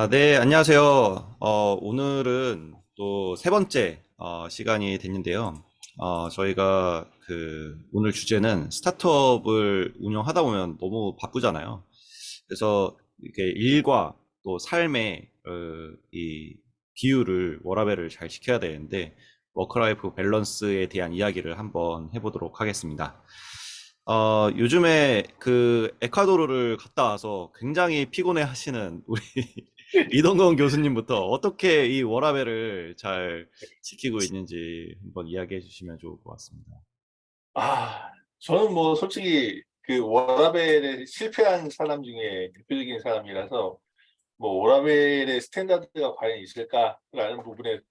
네, 안녕하세요. 오늘은 또 세 번째 시간이 됐는데요. 저희가 오늘 주제는 스타트업을 운영하다 보면 너무 바쁘잖아요. 그래서 이렇게 일과 또 삶의 이 비율을 워라밸을 잘 지켜야 되는데 워크라이프 밸런스에 대한 이야기를 한번 해보도록 하겠습니다. 요즘에 에콰도르를 갔다 와서 굉장히 피곤해 하시는 우리 이동건 교수님부터 어떻게 이 워라밸을 잘 지키고 있는지 한번 이야기해 주시면 좋을 것 같습니다. 아, 저는 뭐 솔직히 그 워라밸에 실패한 사람 중에 대표적인 사람이라서 뭐 워라밸의 스탠다드가 과연 있을까라는 부분에는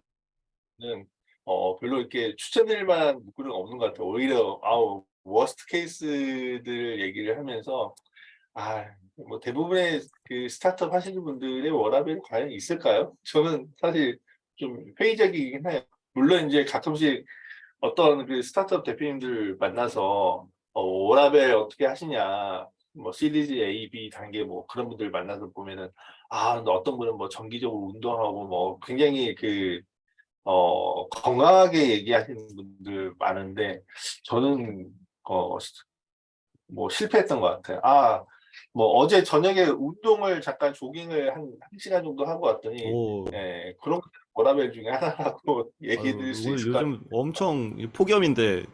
별로 이렇게 추천드릴 만한 문구는 없는 것 같아요. 오히려 워스트 케이스들 얘기를 하면서 뭐 대부분의 그 스타트업 하시는 분들의 워라밸이 과연 있을까요? 저는 사실 좀 회의적이긴 해요. 물론 이제 가끔씩 어떤 그 스타트업 대표님들 만나서 워라밸 어떻게 하시냐, 뭐 시리즈 A, B 단계 뭐 그런 분들 만나서 보면은 근데 어떤 분은 뭐 정기적으로 운동하고 뭐 굉장히 건강하게 얘기하시는 분들 많은데 저는 뭐 실패했던 것 같아요. 뭐 어제 저녁에 운동을 잠깐 조깅을 한 1시간 정도 하고 왔더니 오, 그런 것도 워라밸 중에 하나라고 얘기해 아유, 드릴 수 오늘 있을 것 같아요. 요즘 엄청 폭염인데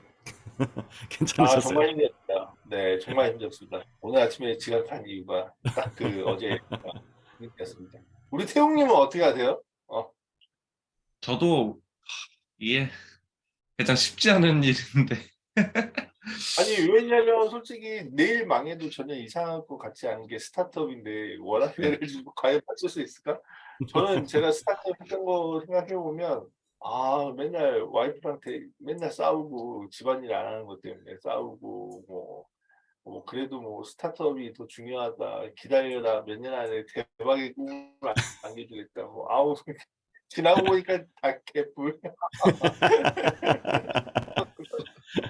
괜찮으셨어요? 정말 힘들었어요. 네, 정말 힘들었습니다. 오늘 아침에 지각한 이유가 딱 어제 였습니다. 우리 태웅님은 어떻게 하세요? 저도 이게 가장 쉽지 않은 일인데 아니 왜냐면 솔직히 내일 망해도 전혀 이상할 것 같지 않은 게 스타트업인데 네. 워라밸을 주고 과연 맞출 수 있을까? 저는 제가 스타트업 했던 거 생각해 보면 맨날 와이프한테 맨날 싸우고 집안일 안 하는 것 때문에 싸우고 뭐 그래도 뭐 "스타트업이 더 중요하다. 기다려라. 몇 년 안에 대박의 꿈을 안겨주겠다." 지나고 보니까 다 개뿔.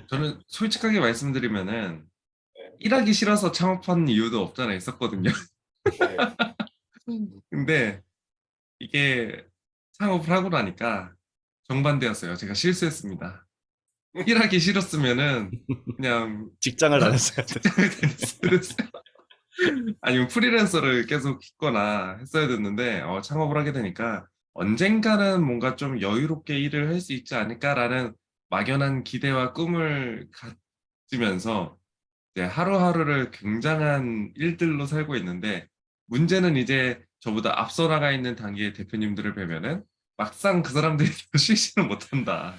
저는 솔직하게 말씀드리면은 네. 일하기 싫어서 창업한 이유도 없잖아 있었거든요. 네. 근데 이게 창업을 하고 나니까 정반대였어요. 제가 실수했습니다. 일하기 싫었으면은 그냥 직장을 다녔어야 돼. 직장을 다녔어요. 아니면 프리랜서를 계속 했거나 했어야 됐는데 창업을 하게 되니까 언젠가는 뭔가 좀 여유롭게 일을 할 수 있지 않을까라는 막연한 기대와 꿈을 가지면서 이제 하루하루를 굉장한 일들로 살고 있는데 문제는 이제 저보다 앞서 나가 있는 단계의 대표님들을 뵈면은 막상 그 사람들이 쉬지는 못한다.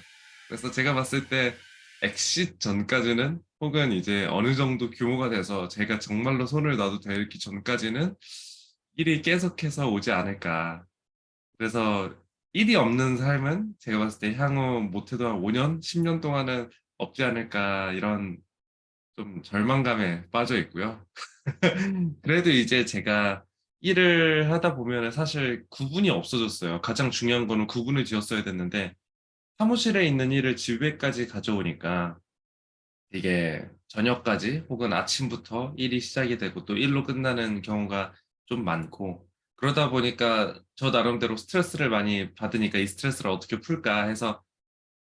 그래서 제가 봤을 때 엑싯 전까지는 혹은 이제 어느 정도 규모가 돼서 제가 정말로 손을 놔도 되기 전까지는 일이 계속해서 오지 않을까. 그래서 일이 없는 삶은 제가 봤을 때 향후 못해도 한 5년, 10년 동안은 없지 않을까 이런 좀 절망감에 빠져 있고요. 그래도 이제 제가 일을 하다 보면 사실 구분이 없어졌어요. 가장 중요한 거는 구분을 지었어야 됐는데 사무실에 있는 일을 집에까지 가져오니까 이게 저녁까지 혹은 아침부터 일이 시작이 되고 또 일로 끝나는 경우가 좀 많고 그러다 보니까 저 나름대로 스트레스를 많이 받으니까 이 스트레스를 어떻게 풀까 해서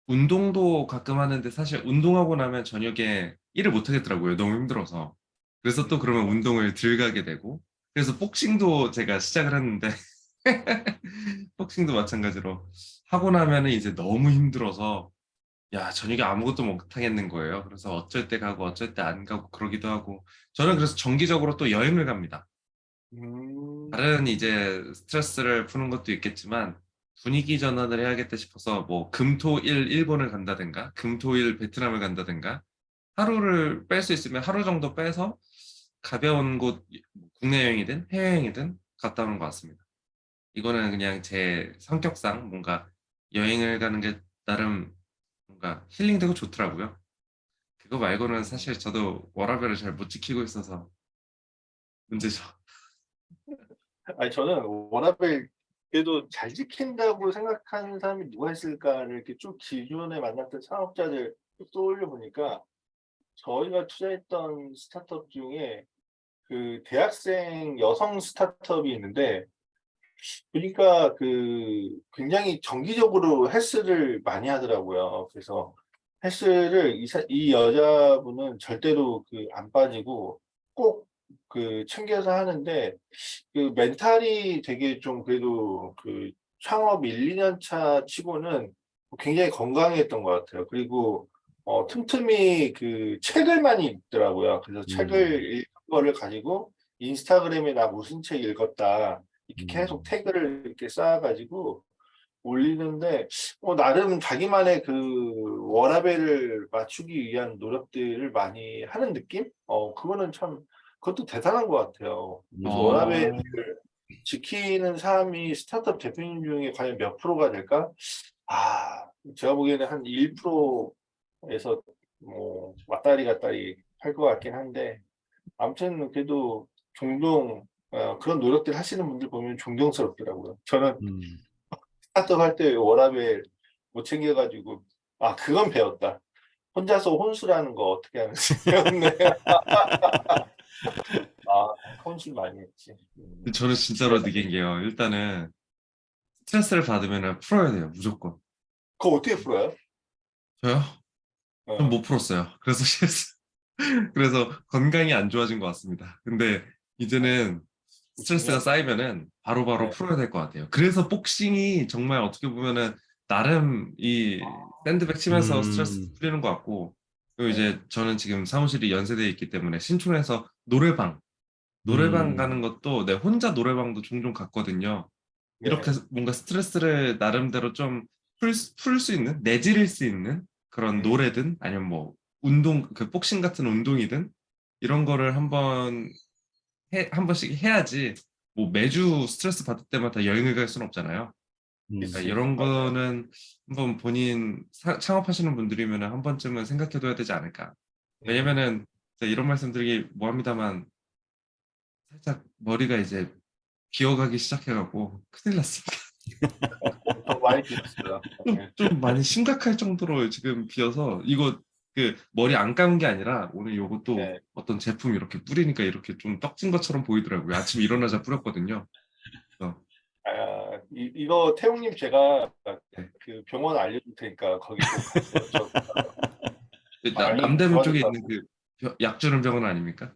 운동도 가끔 하는데 사실 운동하고 나면 저녁에 일을 못 하겠더라고요. 너무 힘들어서. 그래서 또 그러면 운동을 덜 가게 되고 그래서 복싱도 제가 시작을 했는데 복싱도 마찬가지로 하고 나면은 이제 너무 힘들어서 야, 저녁에 아무것도 못 하겠는 거예요. 그래서 어쩔 때 가고 어쩔 때 안 가고 그러기도 하고. 저는 그래서 정기적으로 또 여행을 갑니다. 다른 음. 이제 스트레스를 푸는 것도 있겠지만 분위기 전환을 해야겠다 싶어서 뭐 금토일 일본을 간다든가 금토일 베트남을 간다든가 하루를 뺄 수 있으면 하루 정도 빼서 가벼운 곳 국내 여행이든 해외여행이든 갔다 오는 것 같습니다. 이거는 그냥 제 성격상 뭔가 여행을 가는 게 나름 뭔가 힐링되고 좋더라고요. 그거 말고는 사실 저도 워라밸을 잘 못 지키고 있어서 문제죠. 아니 저는 워라밸 그래도 잘 지킨다고 생각하는 사람이 누가 있을까를 이렇게 쭉 기존에 만났던 창업자들 쭉 떠올려 보니까 저희가 투자했던 스타트업 중에 그 대학생 여성 스타트업이 있는데 보니까 굉장히 정기적으로 헬스를 많이 하더라고요. 그래서 헬스를 이 여자분은 절대로 안 빠지고 꼭 챙겨서 하는데 멘탈이 되게 좀 그래도 창업 1, 2년 차 치고는 굉장히 건강했던 것 같아요. 그리고 틈틈이 책을 많이 읽더라고요. 그래서 책을 읽은 거를 가지고 인스타그램에 나 무슨 책 읽었다 이렇게 계속 태그를 이렇게 쌓아가지고 올리는데 나름 자기만의 워라밸을 맞추기 위한 노력들을 많이 하는 느낌? 그거는 참 그것도 대단한 것 같아요. 그래서 워라밸을 어, 지키는 사람이 스타트업 대표님 중에 과연 몇 프로가 될까? 제가 보기에는 한 1%에서 뭐 왔다리 갔다리 할 것 같긴 한데 아무튼 그래도 종종 그런 노력들 하시는 분들 보면 존경스럽더라고요. 저는 음. 스타트업 할 때 워라밸 못 챙겨가지고 그건 배웠다. 혼자서 혼술하는 거 어떻게 하는지 배웠네. 혼술 많이 했지. 저는 진짜로 느낀 게요. 일단은 스트레스를 받으면 풀어야 돼요. 무조건. 그거 어떻게 풀어요? 저요? 전 어, 못 풀었어요. 그래서 그래서 건강이 안 좋아진 것 같습니다. 근데 이제는 스트레스가 중요한 거. 쌓이면은 바로바로 네. 풀어야 될 것 같아요. 그래서 복싱이 정말 어떻게 보면은 나름 이 샌드백 치면서 스트레스 음. 풀리는 것 같고, 그리고 네. 이제 저는 지금 사무실이 연세대에 있기 때문에 신촌에서 노래방 음. 가는 것도 내 혼자 노래방도 종종 갔거든요. 이렇게 네. 뭔가 스트레스를 나름대로 좀 풀 수 있는, 내지를 수 있는 그런 음, 노래든 아니면 뭐 운동, 그 복싱 같은 운동이든 이런 거를 한 번씩 해야지 뭐 매주 스트레스 받을 때마다 여행을 갈 수는 없잖아요. 그러니까 그치. 이런 맞아요. 거는 한번 본인 창업하시는 분들이면 한 번쯤은 생각해둬야 되지 않을까. 음, 왜냐면은 제가 이런 말씀 드리기 뭐합니다만 살짝 머리가 이제 기어가기 시작해갖고 큰일 났습니다. 엄청 많이 비었어요. 네. 좀 많이 심각할 정도로 지금 비어서 이거 그 머리 안 감은 게 아니라 오늘 요것도 네. 어떤 제품 이렇게 뿌리니까 이렇게 좀 떡진 것처럼 보이더라고요. 아침 일어나자 뿌렸거든요. 그래서 이거 태웅님 제가 네. 병원 알려줄 테니까 거기 꼭 가세요. 저 많이 남대문 쪽에 있는 좋아졌다고. 그 약 주는 병원 아닙니까?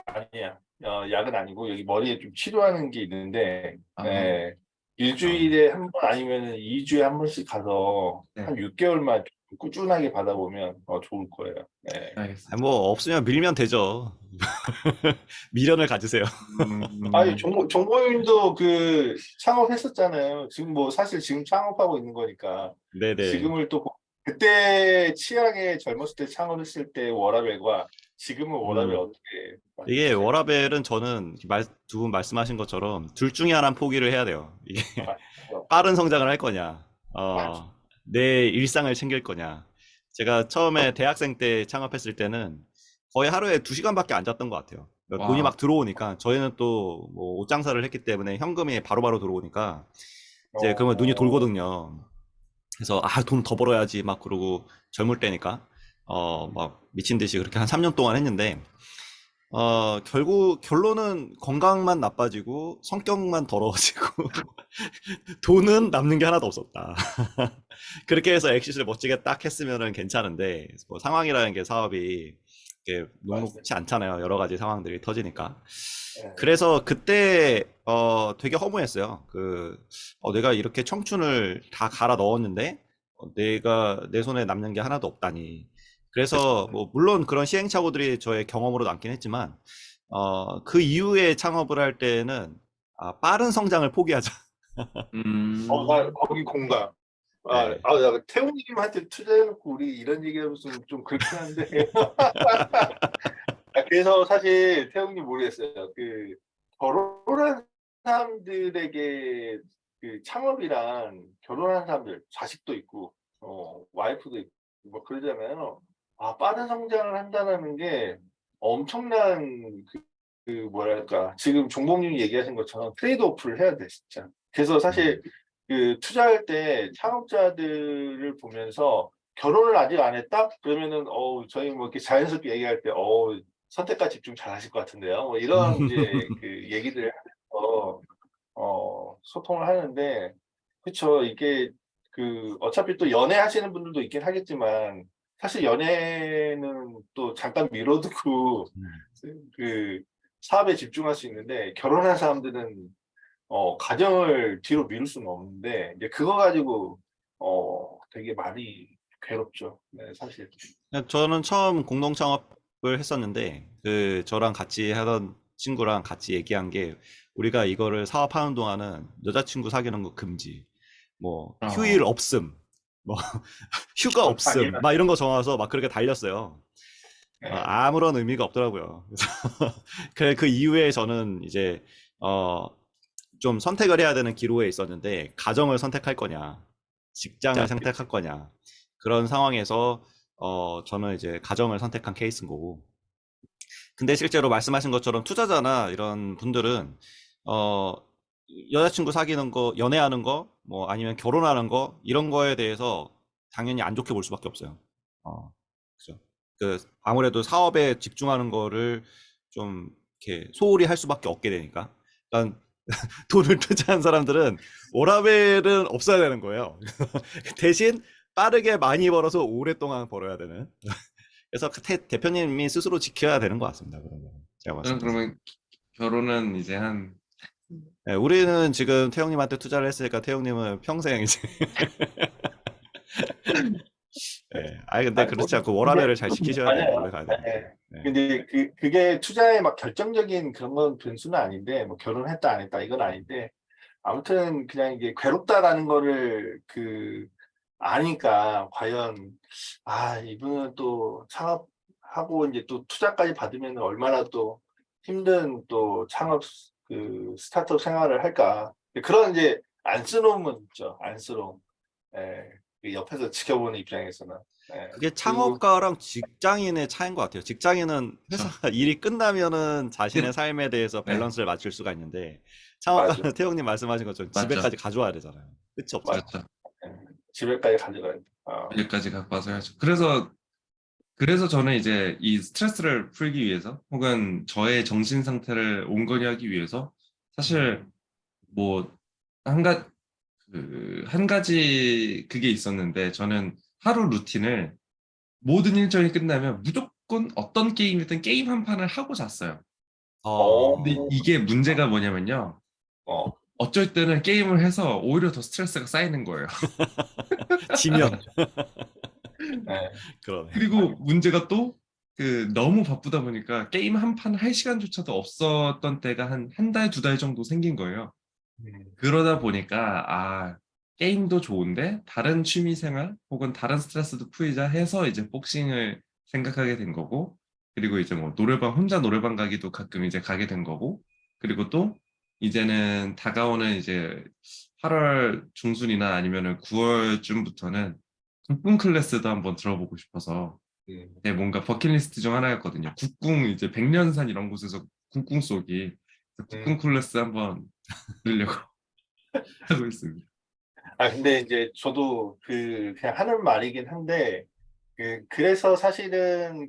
아니야. 약은 아니고 여기 머리에 좀 치료하는 게 있는데 아, 네. 아, 일주일에 한 번 아니면 2주에 한 번씩 가서 네, 한 6개월만 꾸준하게 받아보면 좋을 거예요. 네. 뭐 알겠습니다. 없으면 밀면 되죠. 미련을 가지세요. 음, 정보님도 창업했었잖아요. 지금 뭐 사실 지금 창업하고 있는 거니까 네네. 지금을 또 그때 치약에 젊었을 때 창업했을 때 워라밸과 지금은 워라밸 음. 어떻게 이게 바뀌었어요? 워라밸은 저는 두 분 말씀하신 것처럼 둘 중에 하나는 포기를 해야 돼요. 이게 맞죠. 빠른 성장을 할 거냐, 맞죠. 내 일상을 챙길 거냐. 제가 처음에 대학생 때 창업했을 때는 거의 하루에 2시간밖에 안 잤던 것 같아요. 그러니까 돈이 와, 막 들어오니까 저희는 또 뭐 옷장사를 했기 때문에 현금이 바로바로 들어오니까 이제 그러면 눈이 어, 돌거든요. 그래서 돈 더 벌어야지 막 그러고 젊을 때니까 막 미친 듯이 그렇게 한 3년 동안 했는데 결국 결론은 건강만 나빠지고 성격만 더러워지고 돈은 남는 게 하나도 없었다. 그렇게 해서 엑시스를 멋지게 딱 했으면은 괜찮은데 뭐 상황이라는 게 사업이 이렇게 맞아요. 녹록치 않잖아요. 여러 가지 상황들이 터지니까. 예. 그래서 그때 되게 허무했어요. 내가 이렇게 청춘을 다 갈아 넣었는데 내가 내 손에 남는 게 하나도 없다니. 그래서 뭐 물론 그런 시행착오들이 저의 경험으로 남긴 했지만 그 이후에 창업을 할 때는 빠른 성장을 포기하자. 음, 나 거기 공감. 네. 태웅님한테 투자해놓고 우리 이런 얘기하면 좀 그렇긴 한데. 그래서 사실 태웅님 모르겠어요. 결혼한 사람들에게 창업이란 결혼한 사람들, 자식도 있고, 와이프도 있고, 뭐 그러잖아요. 빠른 성장을 한다는 게 엄청난 뭐랄까, 지금 종봉님이 얘기하신 것처럼 트레이드오프를 해야 돼, 진짜. 그래서 음. 사실 투자할 때 창업자들을 보면서 결혼을 아직 안 했다? 그러면은, 저희 뭐 이렇게 자연스럽게 얘기할 때, 선택과 집중 잘 하실 것 같은데요. 뭐 이런 이제 얘기들 하면서 소통을 하는데, 그쵸. 이게 어차피 또 연애하시는 분들도 있긴 하겠지만, 사실 연애는 또 잠깐 미뤄두고 음. 그 사업에 집중할 수 있는데, 결혼한 사람들은 가정을 뒤로 미룰 수는 없는데, 이제 그거 가지고 되게 많이 괴롭죠. 네, 사실. 저는 처음 공동 창업을 했었는데, 저랑 같이 하던 친구랑 같이 얘기한 게, 우리가 이거를 사업하는 동안은 여자친구 사귀는 거 금지, 뭐, 휴일 어, 없음, 뭐, 휴가 없음, 당연한. 막 이런 거 정해서 막 그렇게 달렸어요. 네. 아무런 의미가 없더라고요. 그래서 그 이후에 저는 이제, 어, 좀 선택을 해야 되는 기로에 있었는데, 가정을 선택할 거냐, 직장을 선택할 거냐, 그런 상황에서, 저는 이제 가정을 선택한 케이스인 거고. 근데 실제로 말씀하신 것처럼 투자자나 이런 분들은, 어, 여자친구 사귀는 거, 연애하는 거, 뭐 아니면 결혼하는 거, 이런 거에 대해서 당연히 안 좋게 볼 수밖에 없어요. 그죠. 아무래도 사업에 집중하는 거를 좀 이렇게 소홀히 할 수밖에 없게 되니까. 그러니까 돈을 투자한 사람들은 워라밸은 없어야 되는 거예요. 대신 빠르게 많이 벌어서 오랫동안 벌어야 되는. 그래서 대표님이 스스로 지켜야 되는 것 같습니다. 그러면 제가 봤을 저는 때는. 그러면 결혼은 이제 한 네, 우리는 지금 태영님한테 투자를 했으니까 태영님은 평생 이제. 네. 아니 근데 아니, 뭐, 그렇지 않고 근데, 워라밸을 잘 지키셔야 돼요. 오래 맞아요. 가야 되니까. 네. 네. 근데 그게 투자의 막 결정적인 그런 건 변수는 아닌데, 뭐 결혼했다 안 했다 이건 아닌데, 아무튼 그냥 이게 괴롭다라는 거를 아니까 과연, 이분은 또 창업하고 이제 또 투자까지 받으면 얼마나 또 힘든 또 창업 스타트업 생활을 할까. 그런 이제 안쓰러움은 있죠. 안쓰러움. 예. 그 옆에서 지켜보는 입장에서는. 예. 그게 그리고 창업가랑 직장인의 차이인 것 같아요. 직장인은 회사 저, 일이 끝나면은 자신의 네, 삶에 대해서 네, 밸런스를 맞출 수가 있는데, 맞아. 창업가는 태영님 말씀하신 것처럼 맞죠, 집에까지 가져와야 되잖아요. 끝이 없잖아요. 맞아. 그렇죠. 예. 집에까지 가져가야 돼. 여기까지 갖고 와서 해야죠. 그래서 저는 이제 이 스트레스를 풀기 위해서 혹은 저의 정신 상태를 온건히 하기 위해서 사실 뭐 한 가, 한 가지 그게 있었는데 저는 하루 루틴을 모든 일정이 끝나면 무조건 어떤 게임이든 게임 한 판을 하고 잤어요. 근데 어, 이게 문제가 뭐냐면요. 어, 어쩔 때는 게임을 해서 오히려 더 스트레스가 쌓이는 거예요. 지면. 예. 그러네. 그리고 문제가 또 너무 바쁘다 보니까 게임 한 판 할 시간조차도 없었던 때가 한 달, 두 달 정도 생긴 거예요. 음, 그러다 보니까 게임도 좋은데 다른 취미 생활 혹은 다른 스트레스도 풀자 해서 이제 복싱을 생각하게 된 거고 그리고 이제 뭐 혼자 노래방 가기도 가끔 이제 가게 된 거고 그리고 또 이제는 다가오는 이제 8월 중순이나 아니면은 9월쯤부터는 국궁 클래스도 한번 들어보고 싶어서 음. 뭔가 버킷리스트 중 하나였거든요. 국궁 이제 백년산 이런 곳에서 국궁 쏘기 국궁 음. 클래스 한번 들으려고 하고 있습니다. 근데 이제 저도 그냥 하는 말이긴 한데, 그래서 사실은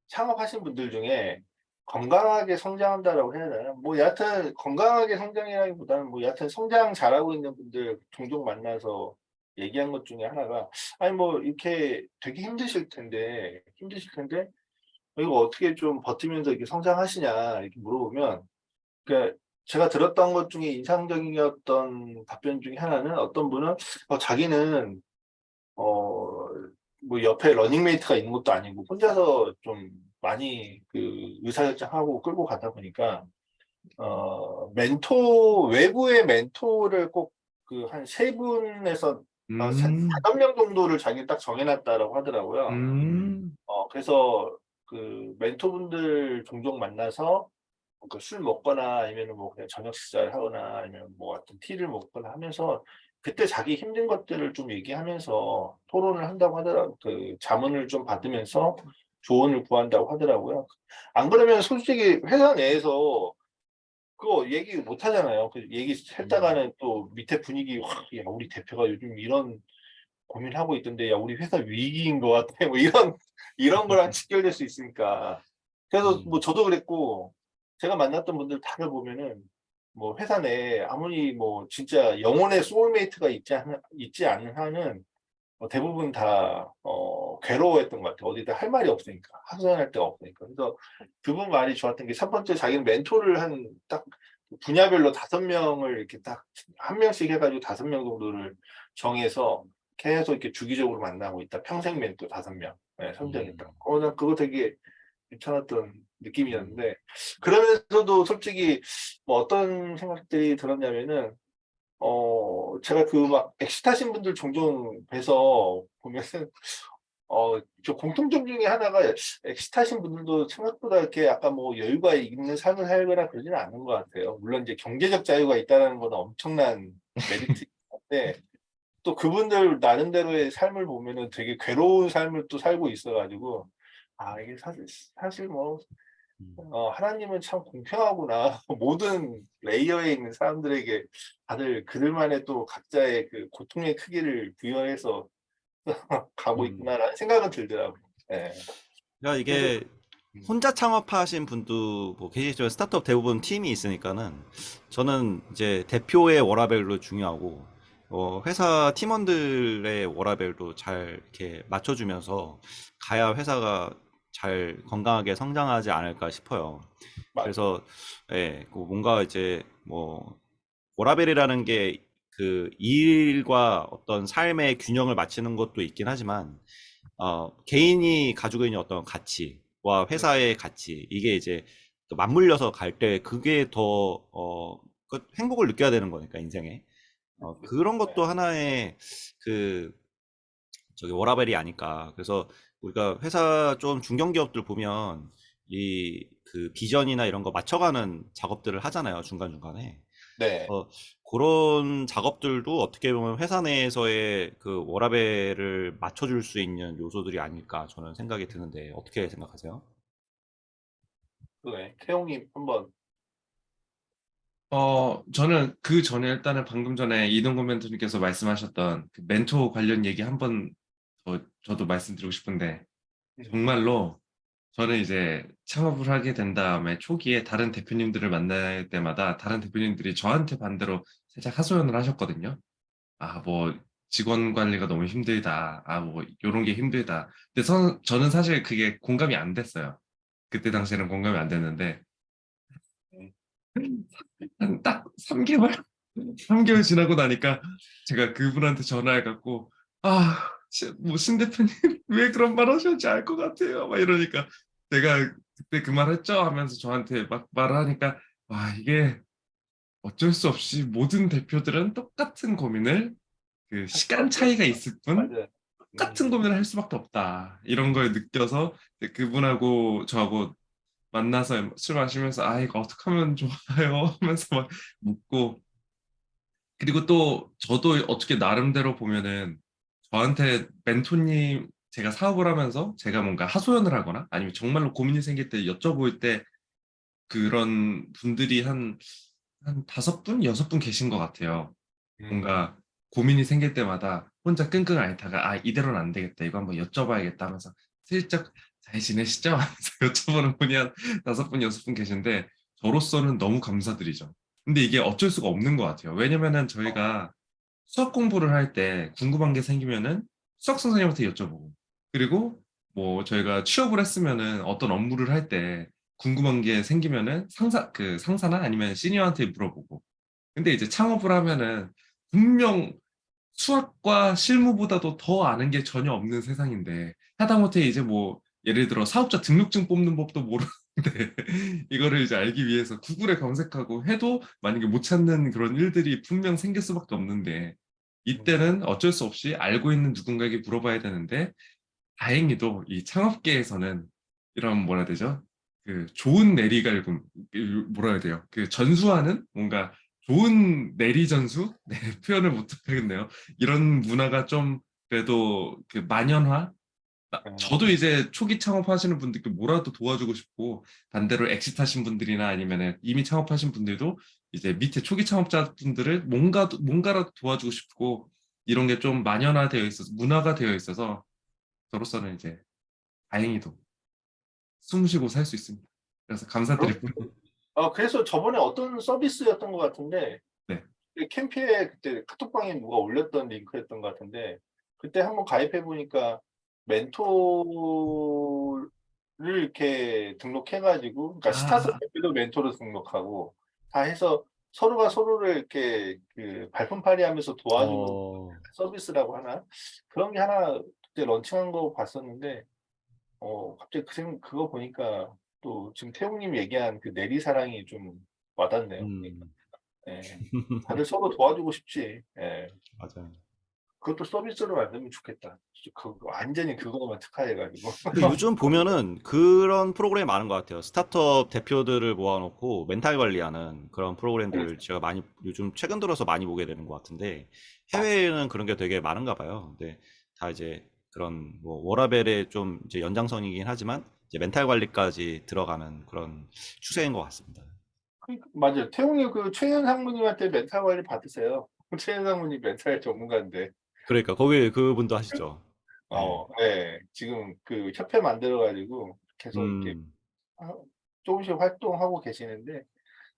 창업하신 분들 중에 건강하게 성장한다라고 해야 되나? 뭐 여하튼 건강하게 성장이라기보다는 뭐 여하튼 성장 잘하고 있는 분들 종종 만나서 얘기한 것 중에 하나가, 아니 뭐 이렇게 되게 힘드실 텐데 이거 어떻게 좀 버티면서 이렇게 성장하시냐 이렇게 물어보면, 그러니까 제가 들었던 것 중에 인상적이었던 답변 중에 하나는, 어떤 분은 자기는 어, 뭐 옆에 러닝메이트가 있는 것도 아니고 혼자서 좀 많이 의사결정하고 끌고 가다 보니까 외부의 멘토를 꼭 한 세 분에서 음, 5명 정도를 자기 딱 정해놨다라고 하더라고요. 음, 그래서 멘토분들 종종 만나서 술 먹거나 아니면 뭐 그냥 저녁 식사를 하거나 아니면 뭐 같은 티를 먹거나 하면서 그때 자기 힘든 것들을 좀 얘기하면서 토론을 한다고 하더라고요. 자문을 좀 받으면서 조언을 구한다고 하더라고요. 안 그러면 솔직히 회사 내에서 그거 얘기 못 하잖아요. 그 얘기했다가는 또 밑에 분위기 확, 야, 우리 대표가 요즘 이런 고민하고 있던데, 야, 우리 회사 위기인 것 같아. 뭐 이런 거랑 직결될 수 있으니까. 그래서 뭐 저도 그랬고, 제가 만났던 분들 다들 보면은 뭐 회사 내에 아무리 뭐 진짜 영혼의 소울메이트가 있지 않는 한은 대부분 다 괴로워했던 것 같아요. 어디다 할 말이 없으니까, 하소연할 데가 없으니까. 그래서 그분 말이 좋았던 게 첫 번째, 자기는 멘토를 한 딱 분야별로 5명을 이렇게 딱 한 명씩 해가지고 5명 정도를 정해서 계속 이렇게 주기적으로 만나고 있다. 평생 멘토 5명 선정했다. 난 그거 되게 괜찮았던 느낌이었는데, 그러면서도 솔직히 뭐 어떤 생각들이 들었냐면은, 제가 그 막 엑시타신 분들 종종 뵈서 보면은, 저 공통점 중에 하나가 엑시타신 분들도 생각보다 이렇게 약간 뭐 여유가 있는 삶을 살거나 그러지는 않은 것 같아요. 물론 이제 경제적 자유가 있다는 건 엄청난 메리트인데, 또 그분들 나름대로의 삶을 보면은 되게 괴로운 삶을 또 살고 있어가지고, 이게 사실 뭐, 하나님은 참 공평하구나. 모든 레이어에 있는 사람들에게 다들 그들만의 또 각자의 그 고통의 크기를 부여해서 가고 음. 있구나라는 생각은 들더라고요. 예. 그러니까 그래서 이게 혼자 창업하신 분도 뭐 계시지만 스타트업 대부분 팀이 있으니까는 저는 이제 대표의 워라밸도 중요하고 회사 팀원들의 워라밸도 잘 이렇게 맞춰주면서 가야 회사가 잘 건강하게 성장하지 않을까 싶어요. 맞아요. 그래서 예, 그 뭔가 이제 뭐 워라밸이라는 게 그 일과 어떤 삶의 균형을 맞추는 것도 있긴 하지만 개인이 가지고 있는 어떤 가치와 회사의 가치, 이게 이제 또 맞물려서 갈 때 그게 더, 그 행복을 느껴야 되는 거니까, 인생에. 그런 네. 것도 하나의 그, 저기, 워라밸이 아닐까. 그래서 우리가 회사 좀 중견기업들 보면 이 그 비전이나 이런 거 맞춰가는 작업들을 하잖아요, 중간중간에. 네. 그런 작업들도 어떻게 보면 회사 내에서의 그 워라밸을 맞춰줄 수 있는 요소들이 아닐까 저는 생각이 드는데 어떻게 생각하세요? 네. 태용님 한번. 저는 그 전에 일단은 방금 전에 이동건 멘토님께서 말씀하셨던 그 멘토 관련 얘기 한번 더 저도 말씀드리고 싶은데, 정말로 저는 이제 창업을 하게 된 다음에 초기에 다른 대표님들을 만날 때마다 다른 대표님들이 저한테 반대로 살짝 하소연을 하셨거든요. 뭐 직원 관리가 너무 힘들다. 뭐 요런 게 힘들다. 근데 저는 사실 그게 공감이 안 됐어요. 그때 당시에는 공감이 안 됐는데 한 딱 3개월? 3개월 지나고 나니까 제가 그분한테 전화해갖고 뭐 신 대표님 왜 그런 말 하셨는지 알 것 같아요. 막 이러니까 제가 그때 그 말 했죠 하면서 저한테 막 말을 하니까 이게 어쩔 수 없이 모든 대표들은 똑같은 고민을 그 할 시간 수밖에 차이가 없죠. 있을 뿐 맞아요. 똑같은 고민을 할 수밖에 없다. 이런 걸 느껴서 이제 그분하고 저하고 만나서 술 마시면서 이거 어떻게 하면 좋아요 하면서 막 묻고, 그리고 또 저도 어떻게 나름대로 보면은 저한테 멘토님, 제가 사업을 하면서 제가 뭔가 하소연을 하거나 아니면 정말로 고민이 생길 때 여쭤볼 때 그런 분들이 한 5분, 6분 계신 것 같아요. 음. 뭔가 고민이 생길 때마다 혼자 끙끙 앓다가 이대로는 안 되겠다. 이거 한번 여쭤봐야겠다 하면서 슬쩍 잘 지내시죠? 하면서 여쭤보는 분이 한 5분, 6분 계신데 저로서는 너무 감사드리죠. 근데 이게 어쩔 수가 없는 것 같아요. 왜냐면은 저희가 수학 공부를 할 때 궁금한 게 생기면은 수학 선생님한테 여쭤보고, 그리고 뭐 저희가 취업을 했으면은 어떤 업무를 할 때 궁금한 게 생기면은 상사나 아니면 시니어한테 물어보고. 근데 이제 창업을 하면은 분명 수학과 실무보다도 더 아는 게 전혀 없는 세상인데, 하다못해 이제 뭐 예를 들어 사업자 등록증 뽑는 법도 모르는데 이거를 이제 알기 위해서 구글에 검색하고 해도 만약에 못 찾는 그런 일들이 분명 생길 수밖에 없는데, 이때는 어쩔 수 없이 알고 있는 누군가에게 물어봐야 되는데, 다행히도 이 창업계에서는 이런 뭐라 해야 되죠? 그 좋은 내리갈굼, 뭐라 해야 돼요? 그 전수하는 뭔가 좋은 내리전수? 네, 표현을 못하겠네요. 이런 문화가 좀 그래도 그 만연화? 저도 이제 초기 창업하시는 분들께 뭐라도 도와주고 싶고, 반대로 엑sit 하신 분들이나 아니면 이미 창업하신 분들도 이제 밑에 초기 창업자분들을 뭔가라도 도와주고 싶고, 이런 게 좀 만연화되어 있어서, 문화가 되어 있어서 저로서는 이제 다행히도 숨 쉬고 살 수 있습니다. 그래서 그럼 감사드립니다. 그래서 저번에 어떤 서비스였던 것 같은데, 네. 캠피에 그때 카톡방에 누가 올렸던 링크였던 것 같은데, 그때 한번 가입해 보니까 멘토를 이렇게 등록해가지고, 그러니까 스타트업 아, 대표도 멘토로 등록하고, 다 해서 서로가 서로를 이렇게 그 발품팔이 하면서 도와주는 어, 서비스라고 하나? 그런 게 하나 그때 런칭한 거 봤었는데, 갑자기 그거 보니까 또 지금 태웅님 얘기한 그 내리사랑이 좀 와닿네요. 그러니까, 음, 예. 다들 서로 도와주고 싶지. 예. 맞아요. 그것도 서비스로 만들면 좋겠다. 완전히 그거만 특화해가지고. 근데 요즘 보면은 그런 프로그램이 많은 것 같아요. 스타트업 대표들을 모아놓고 멘탈 관리하는 그런 프로그램들을 제가 많이, 요즘 최근 들어서 많이 보게 되는 것 같은데, 맞아. 해외에는 그런 게 되게 많은가 봐요. 근데 다 이제 그런 뭐 워라벨의 좀 이제 연장선이긴 하지만, 이제 멘탈 관리까지 들어가는 그런 추세인 것 같습니다. 맞아요. 태웅이 그 최현 상무님한테 멘탈 관리 받으세요. 최현 상무님 멘탈 전문가인데. 그러니까 거기 그분도 하시죠. 네. 예. 지금 그 협회 만들어가지고 계속 이렇게 음, 하- 조금씩 활동하고 계시는데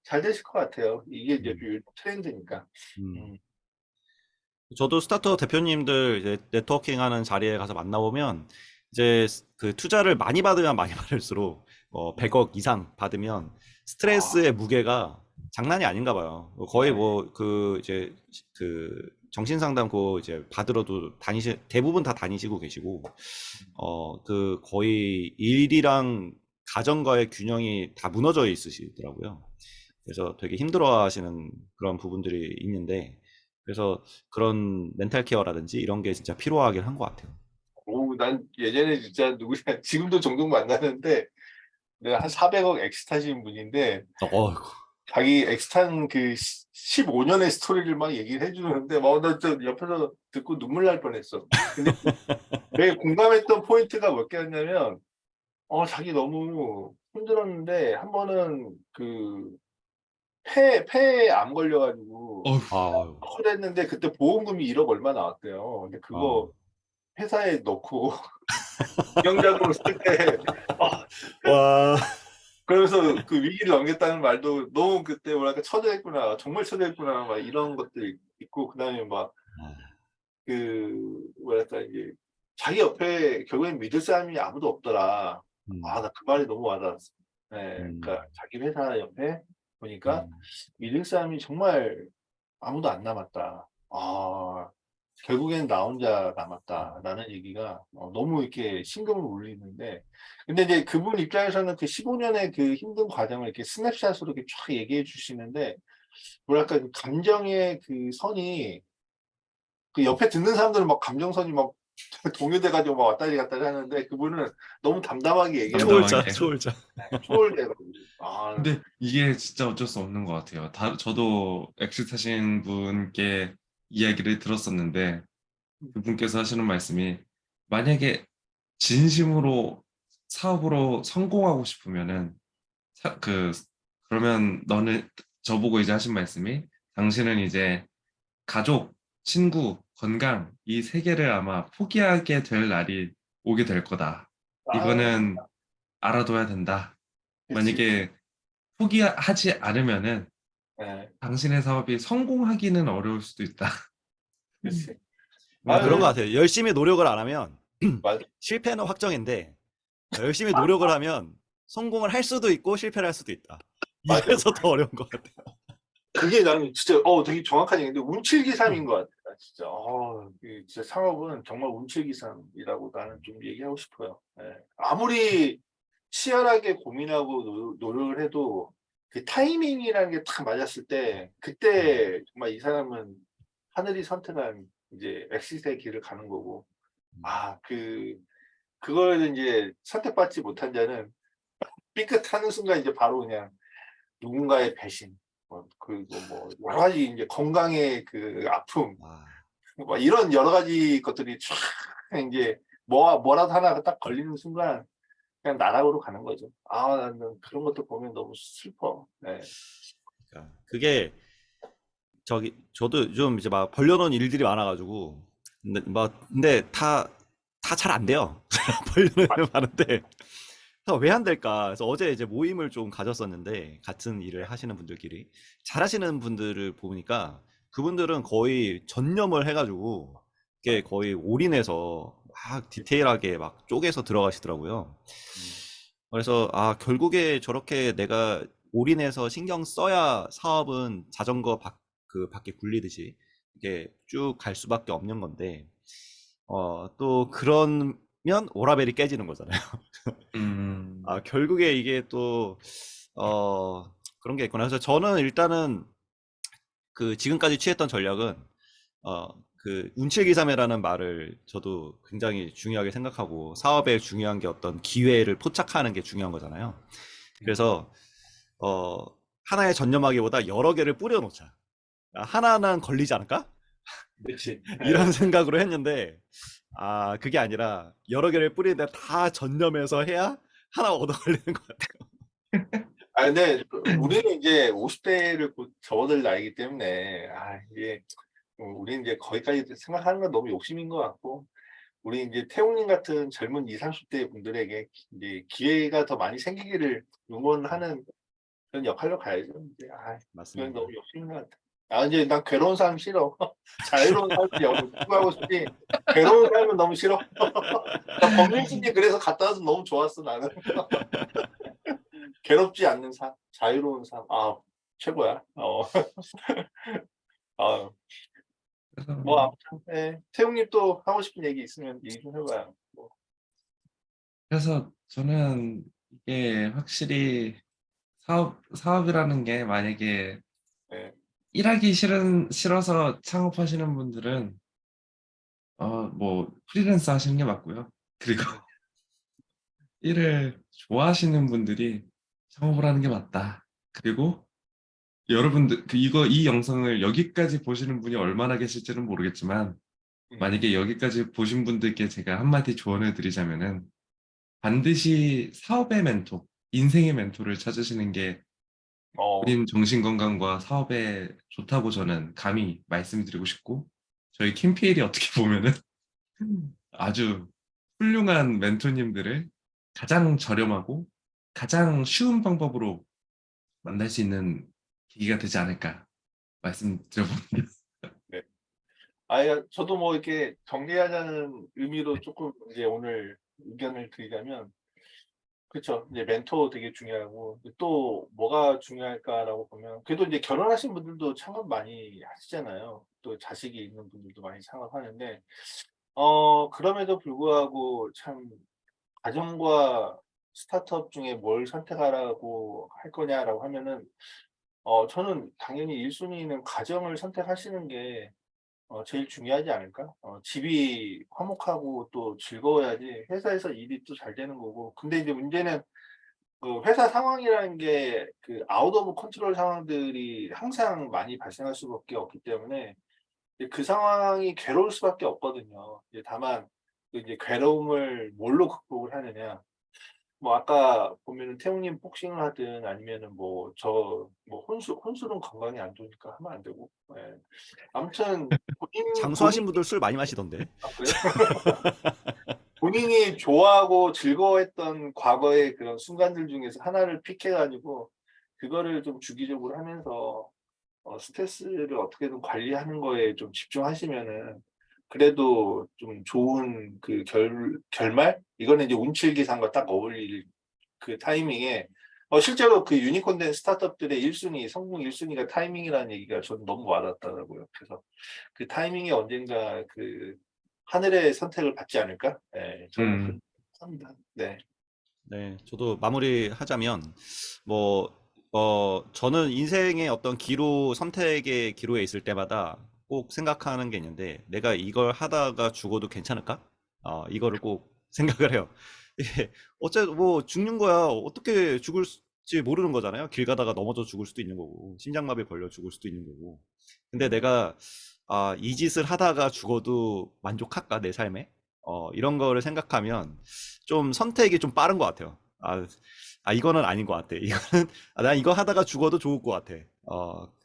잘 되실 것 같아요. 이게 이제 음, 요즘 트렌드니까. 음. 음. 저도 스타트업 대표님들 이제 네트워킹 하는 자리에 가서 만나보면 이제 그 투자를 많이 받으면 많이 받을수록 100억 이상 받으면 아, 스트레스의 무게가 장난이 아닌가 봐요. 거의 뭐 그 이제 그 정신상담 그 이제 받으러도 대부분 다 다니시고 계시고 그 거의 일이랑 가정과의 균형이 다 무너져 있으시더라고요. 그래서 되게 힘들어하시는 그런 부분들이 있는데, 그래서 그런 멘탈 케어라든지 이런 게 진짜 필요하긴 한 것 같아요. 난 예전에 진짜 누구냐, 지금도 종종 만나는데, 내가 한 400억 엑스타신 분인데, 어, 자기 엑스탄 그 15년의 스토리를 막 얘기를 해주는데, 나저 옆에서 듣고 눈물 날 뻔했어. 근데 되게 공감했던 포인트가 몇 개였냐면, 자기 너무 힘들었는데, 한 번은 그, 폐에 암 걸려가지고, 어휴, 아유, 수술했는데, 그때 보험금이 1억 얼마 나왔대요. 근데 어, 그거 회사에 넣고, 경작으로 쓸 때, 와, 그러면서 그 위기를 넘겼다는 말도 너무 그때 뭐랄까 처절했구나, 정말 처절했구나, 막 이런 것들 있고, 그다음에 막 그 뭐랄까 이제 자기 옆에 결국엔 믿을 사람이 아무도 없더라. 음, 나 그 말이 너무 와닿았어. 네, 음, 그러니까 자기 회사 옆에 보니까 음, 믿을 사람이 정말 아무도 안 남았다. 결국엔 나 혼자 남았다라는 얘기가 너무 이렇게 심금을 울리는데, 근데 이제 그분 입장에서는 그 15년의 그 힘든 과정을 이렇게 스냅샷으로 이렇게 쫙 얘기해 주시는데, 뭐랄까 그 감정의 그 선이, 그 옆에 듣는 사람들은 막 감정선이 막 동요돼가지고 막 왔다리 갔다리 하는데, 그분은 너무 담담하게 얘기하면서 초월자, 담담하게. 초월자. 초월돼가지고 근데 이게 진짜 어쩔 수 없는 것 같아요. 저도 엑sit 하신 분께 이야기를 들었었는데, 그분께서 하시는 말씀이, 만약에 진심으로 사업으로 성공하고 싶으면은, 사- 그, 그러면 너는, 저보고 이제 하신 말씀이, 당신은 이제 가족, 친구, 건강, 이 세 개를 아마 포기하게 될 날이 오게 될 거다. 아, 이거는 알아둬야 된다. 그치. 만약에 포기하지 않으면은 네, 당신의 사업이 성공하기는 어려울 수도 있다. 그치. 그런 것 아유, 그래서 같아요. 열심히 노력을 안 하면 맞아. 실패는 확정인데, 열심히 노력을 하면 성공을 할 수도 있고 실패를 할 수도 있다. 맞아. 이래서 더 어려운 것 같아요. 그게 나는 진짜 되게 정확한 얘기인데, 운칠기삼인 것 같아 진짜. 진짜 상업은 정말 운칠기삼이라고 나는 좀 얘기하고 싶어요. 예. 아무리 치열하게 고민하고 노력을 해도 그 타이밍이라는 게 딱 맞았을 때, 그때 정말 이 사람은 하늘이 선택한 이제 엑시스의 길을 가는 거고, 그걸 이제 선택받지 못한 자는 삐끗하는 순간 이제 바로 그냥 누군가의 배신, 그리고 뭐 여러 가지 이제 건강의 그 아픔, 아, 뭐 이런 여러 가지 것들이 쫙 이제 뭐라도 하나 딱 걸리는 순간 그냥 나락으로 가는 거죠. 나는 그런 것도 보면 너무 슬퍼. 네. 그러니까 그게 저도 좀 이제 막 벌려놓은 일들이 많아가지고, 근데 다 잘 안 돼요. 벌려놓으면 많은데, 왜 안 될까? 그래서 어제 이제 모임을 좀 가졌었는데, 같은 일을 하시는 분들끼리. 잘하시는 분들을 보니까, 그분들은 거의 전념을 해가지고, 이게 거의 올인해서 막 디테일하게 막 쪼개서 들어가시더라고요. 음, 그래서, 결국에 저렇게 내가 올인해서 신경 써야 사업은 자전거 밖에 굴리듯이, 이게 쭉 갈 수밖에 없는 건데, 또 그러면 워라밸이 깨지는 거잖아요. 결국에 이게 또, 어, 그런 게 있구나. 그래서 저는 일단은 그 지금까지 취했던 전략은, 어, 그 운칠기삼회라는 말을 저도 굉장히 중요하게 생각하고, 사업에 중요한 게 어떤 기회를 포착하는 게 중요한 거잖아요. 음. 그래서, 어, 하나에 전념하기보다 여러 개를 뿌려놓자. 하나는 걸리지 않을까? 그렇지. 이런 예. 생각으로 했는데, 그게 아니라 여러 개를 뿌리는데 다 전념해서 해야 하나 얻어 걸리는 것 같아요. 근데 우리는 이제 50대를 곧 접어들 나이기 때문에, 이게, 우리는 이제 거기까지 생각하는 건 너무 욕심인 것 같고, 우리 이제 태웅님 같은 젊은 20, 30대 분들에게 이제 기회가 더 많이 생기기를 응원하는 그런 역할로 가야죠. 이제, 그건 맞습니다. 너무 욕심인 것 같아. 이제 난 괴로운 삶 싫어. 자유로운 삶을 추구하고 싶지. 괴로운 삶은 너무 싫어. 나 법률심리 그래서 갔다 와서 너무 좋았어, 나는. 괴롭지 않는 삶, 자유로운 삶. 최고야. 아, 그래서, 뭐, 아무튼, 예. 태웅님 또 하고 싶은 얘기 있으면 얘기 좀 해봐요. 뭐, 그래서 저는 이게 확실히 사업이라는 게 만약에 예. 일하기 싫어서 창업하시는 분들은, 뭐, 프리랜서 하시는 게 맞고요. 그리고 일을 좋아하시는 분들이 창업을 하는 게 맞다. 그리고 여러분들, 이 영상을 여기까지 보시는 분이 얼마나 계실지는 모르겠지만, 음. 만약에 여기까지 보신 분들께 제가 한마디 조언을 드리자면은, 반드시 사업의 멘토, 인생의 멘토를 찾으시는 게 어, 본인 정신 건강과 사업에 좋다고 저는 감히 말씀드리고 싶고, 저희 캠피엘이 어떻게 보면은 아주 훌륭한 멘토님들을 가장 저렴하고 가장 쉬운 방법으로 만날 수 있는 계기가 되지 않을까 말씀드려봅니다. 네. 저도 뭐 이렇게 정리하자는 의미로 조금 이제 오늘 의견을 드리자면, 그렇죠. 이제 멘토 되게 중요하고, 또 뭐가 중요할까라고 보면, 그래도 이제 결혼하신 분들도 창업 많이 하시잖아요. 또 자식이 있는 분들도 많이 창업하는데, 그럼에도 불구하고 참 가정과 스타트업 중에 뭘 선택하라고 할 거냐라고 하면은, 저는 당연히 1순위는 가정을 선택하시는 게 제일 중요하지 않을까? 집이 화목하고 또 즐거워야지 회사에서 일이 또 잘 되는 거고. 근데 이제 문제는 그 회사 상황이라는 게 그 아웃 오브 컨트롤 상황들이 항상 많이 발생할 수밖에 없기 때문에 이제 그 상황이 괴로울 수밖에 없거든요. 이제 다만 그 이제 괴로움을 뭘로 극복을 하느냐. 뭐 아까 보면은 태웅님 복싱을 하든 아니면은 뭐 뭐 혼술은 건강에 안 좋으니까 하면 안 되고. 예. 아무튼 본인이 장수하신 분들 술 많이 마시던데. 그래요? 본인이 좋아하고 즐거워했던 과거의 그런 순간들 중에서 하나를 픽해 가지고 그거를 좀 주기적으로 하면서 스트레스를 어떻게든 관리하는 거에 좀 집중하시면은 그래도 좀 좋은 그 결말? 이거는 이제 운칠기상과 딱 어울릴 그 타이밍에 실제로 그 유니콘 된 스타트업들의 1순위, 성공 1순위가 타이밍이라는 얘기가 저는 너무 와닿더라고요. 그래서 그 타이밍이 언젠가 그 하늘의 선택을 받지 않을까? 네, 저는 그렇게 음, 생각합니다. 네. 네, 저도 마무리하자면, 뭐, 저는 인생의 어떤 선택의 기로에 있을 때마다 꼭 생각하는 게 있는데, 내가 이걸 하다가 죽어도 괜찮을까? 이거를 꼭 생각을 해요. 이게, 뭐, 죽는 거야. 어떻게 죽을지 모르는 거잖아요. 길 가다가 넘어져 죽을 수도 있는 거고, 심장마비 걸려 죽을 수도 있는 거고. 근데 내가, 이 짓을 하다가 죽어도 만족할까, 내 삶에? 이런 거를 생각하면, 좀 선택이 좀 빠른 것 같아요. 이거는 아닌 것 같아. 이거는, 난 이거 하다가 죽어도 좋을 것 같아.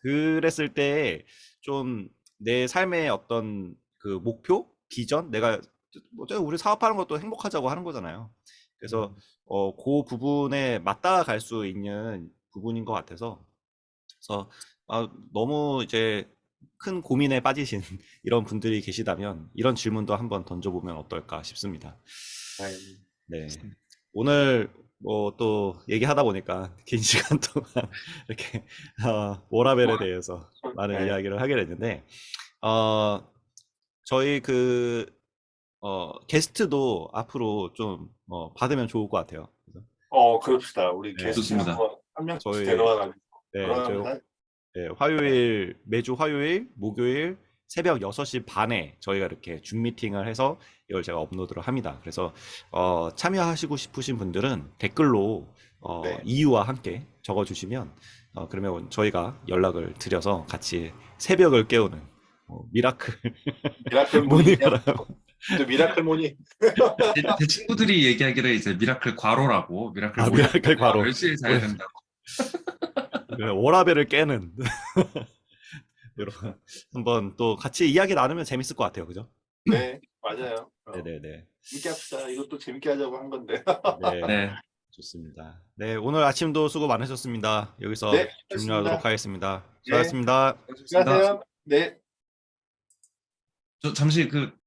그랬을 때 좀 내 삶의 어떤 그 목표? 비전? 내가, 어차피 우리 사업하는 것도 행복하자고 하는 거잖아요. 그래서 그 부분에 맞닿아 갈 수 있는 부분인 것 같아서 그래서 너무 이제 큰 고민에 빠지신 이런 분들이 계시다면 이런 질문도 한번 던져보면 어떨까 싶습니다. 네. 네. 오늘 뭐 또 얘기하다 보니까 긴 시간 동안 이렇게 워라밸에 대해서 많은 네. 이야기를 하게 됐는데 저희 게스트도 앞으로 좀 받으면 좋을 것 같아요. 그래서, 그럽시다. 우리 네, 게스트 좋습니다. 한번 한 명씩 저희 데려와가지고 네, 저희 그러면 매주 화요일, 목요일 새벽 6시 반에 저희가 이렇게 줌 미팅을 해서 이걸 제가 업로드를 합니다. 그래서 참여하시고 싶으신 분들은 댓글로 네. 이유와 함께 적어주시면 그러면 저희가 연락을 드려서 같이 새벽을 깨우는 미라클 미라클 모닝을 모닝. 또 미라클 모닝. 제 친구들이 얘기하기를 이제 미라클 과로라고, 미라클 모닝 미라클 과로 열심히 자야 된다고. 워라밸을 깨는 여러분 한번 또 같이 이야기 나누면 재밌을 것 같아요. 그죠? 네, 맞아요. 네네네. 재밌게 합시다. 이것도 재밌게 하자고 한 건데. 네. 네. 좋습니다. 네, 오늘 아침도 수고 많으셨습니다. 여기서 네, 종료하도록 하겠습니다. 네. 수고하셨습니다. 좋습니다. 안녕하세요. 네. 저 잠시 그